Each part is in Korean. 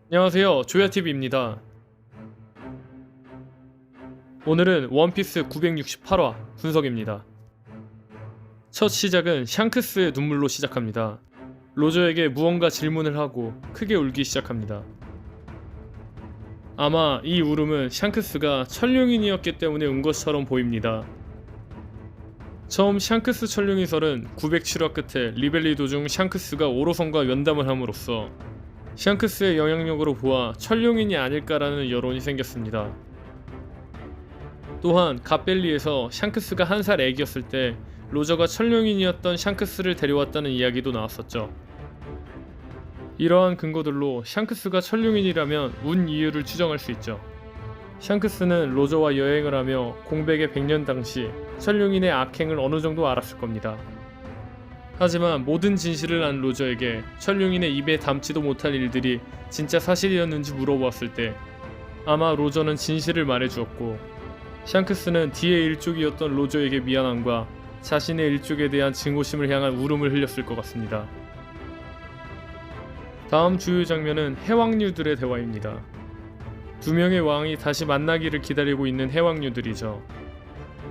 안녕하세요, 조야TV입니다. 오늘은 원피스 968화 분석입니다. 첫 시작은 샹크스의 눈물로 시작합니다. 로저에게 무언가 질문을 하고 크게 울기 시작합니다. 아마 이 울음은 샹크스가 천룡인이었기 때문에 운 것처럼 보입니다. 처음 샹크스 천룡이설은 907화 끝에 리벨리 도중 샹크스가 오로성과 면담을 함으로써 샹크스의 영향력으로 보아 천룡인이 아닐까라는 여론이 생겼습니다. 또한 갓벨리에서 샹크스가 한 살 애기였을 때 로저가 천룡인이었던 샹크스를 데려왔다는 이야기도 나왔었죠. 이러한 근거들로 샹크스가 천룡인이라면 운 이유를 추정할 수 있죠. 샹크스는 로저와 여행을 하며 공백의 100년 당시 천룡인의 악행을 어느 정도 알았을 겁니다. 하지만 모든 진실을 안 로저에게 천룡인의 입에 담지도 못할 일들이 진짜 사실이었는지 물어보았을 때 아마 로저는 진실을 말해주었고 샹크스는 뒤의 일족이었던 로저에게 미안함과 자신의 일족에 대한 증오심을 향한 울음을 흘렸을 것 같습니다. 다음 주요 장면은 해왕류들의 대화입니다. 두 명의 왕이 다시 만나기를 기다리고 있는 해왕류들이죠.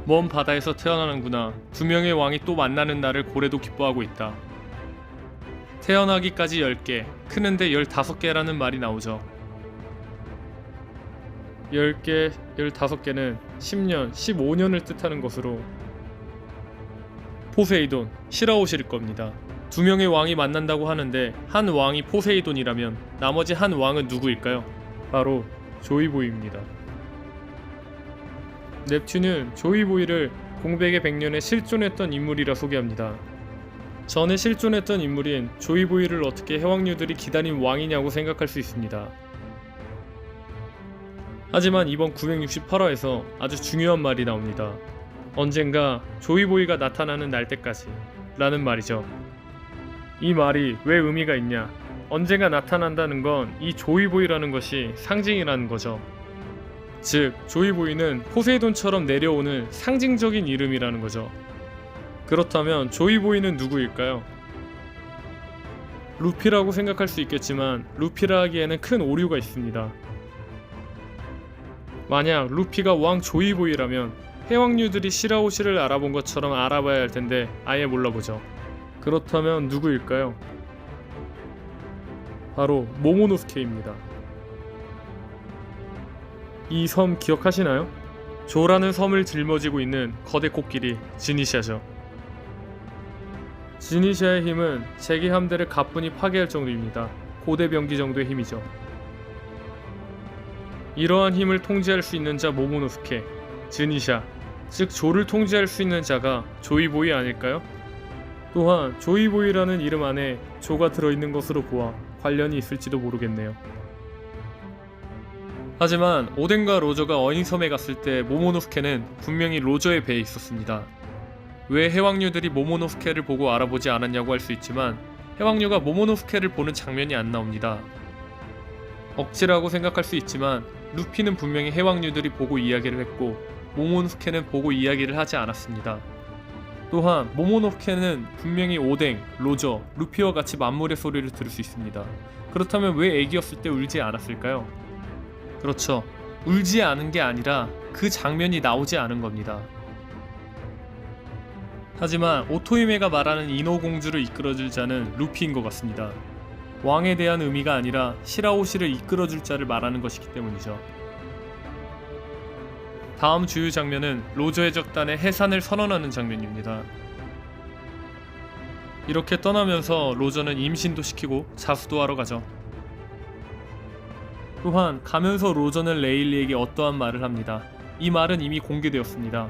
먼 바다에서 태어나는구나. 두 명의 왕이 또 만나는 날을 고래도 기뻐하고 있다. 태어나기까지 10개, 크는데 15개라는 말이 나오죠. 10개, 15개는 10년, 15년을 뜻하는 것으로 포세이돈, 시라오실 겁니다. 두 명의 왕이 만난다고 하는데 한 왕이 포세이돈이라면 나머지 한 왕은 누구일까요? 바로 조이보이입니다. 넵튠은 조이보이를 공백의 100년에 실존했던 인물이라 소개합니다. 전에 실존했던 인물인 조이보이를 어떻게 해왕류들이 기다린 왕이냐고 생각할 수 있습니다. 하지만 이번 968화에서 아주 중요한 말이 나옵니다. 언젠가 조이보이가 나타나는 날 때까지 라는 말이죠. 이 말이 왜 의미가 있냐? 언젠가 나타난다는 건 이 조이보이라는 것이 상징이라는 거죠. 즉 조이보이는 포세이돈처럼 내려오는 상징적인 이름이라는 거죠. 그렇다면 조이보이는 누구일까요? 루피라고 생각할 수 있겠지만 루피라 하기에는 큰 오류가 있습니다. 만약 루피가 왕 조이보이라면 해왕류들이 시라오시를 알아본 것처럼 알아봐야 할 텐데 아예 몰라보죠. 그렇다면 누구일까요? 바로 모모노스케입니다. 이 섬 기억하시나요? 조라는 섬을 짊어지고 있는 거대 코끼리 지니샤죠. 지니샤의 힘은 제기 함대를 가뿐히 파괴할 정도입니다. 고대 병기 정도의 힘이죠. 이러한 힘을 통제할 수 있는 자 모모노스케, 지니샤, 즉 조를 통제할 수 있는 자가 조이보이 아닐까요? 또한 조이보이라는 이름 안에 조가 들어있는 것으로 보아 관련이 있을지도 모르겠네요. 하지만 오덴과 로저가 어인섬에 갔을 때 모모노스케는 분명히 로저의 배에 있었습니다. 왜 해왕류들이 모모노스케를 보고 알아보지 않았냐고 할 수 있지만 해왕류가 모모노스케를 보는 장면이 안 나옵니다. 억지라고 생각할 수 있지만 루피는 분명히 해왕류들이 보고 이야기를 했고 모모노스케는 보고 이야기를 하지 않았습니다. 또한 모모노스케는 분명히 오뎅, 로저, 루피와 같이 만물의 소리를 들을 수 있습니다. 그렇다면 왜 애기였을 때 울지 않았을까요? 그렇죠. 울지 않은 게 아니라 그 장면이 나오지 않은 겁니다. 하지만 오토히메가 말하는 인어공주를 이끌어줄 자는 루피인 것 같습니다. 왕에 대한 의미가 아니라 시라오시를 이끌어줄 자를 말하는 것이기 때문이죠. 다음 주요 장면은 로저의 적단의 해산을 선언하는 장면입니다. 이렇게 떠나면서 로저는 임신도 시키고 자수도 하러 가죠. 또한 가면서 로저는 레일리에게 어떠한 말을 합니다. 이 말은 이미 공개되었습니다.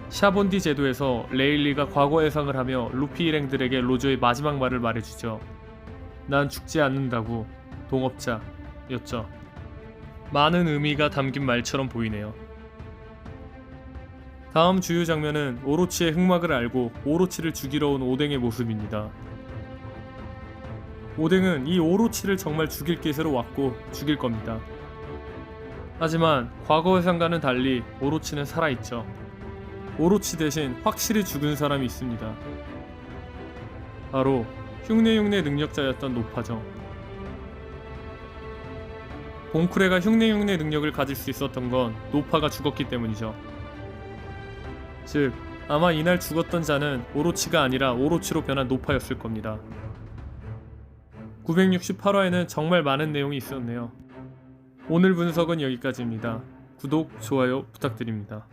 샤본디 제도에서 레일리가 과거 예상을 하며 루피 일행들에게 로저의 마지막 말을 말해주죠. 난 죽지 않는다고, 동업자였죠. 많은 의미가 담긴 말처럼 보이네요. 다음 주요 장면은 오로치의 흑막을 알고 오로치를 죽이러 온 오뎅의 모습입니다. 오뎅은 이 오로치를 정말 죽일 기세로 왔고 죽일 겁니다. 하지만 과거 회상과는 달리 오로치는 살아있죠. 오로치 대신 확실히 죽은 사람이 있습니다. 바로 흉내흉내 능력자였던 노파죠. 봉쿠레가 흉내흉내 능력을 가질 수 있었던 건 노파가 죽었기 때문이죠. 즉 아마 이날 죽었던 자는 오로치가 아니라 오로치로 변한 노파였을 겁니다. 968화에는 정말 많은 내용이 있었네요. 오늘 분석은 여기까지입니다. 구독, 좋아요 부탁드립니다.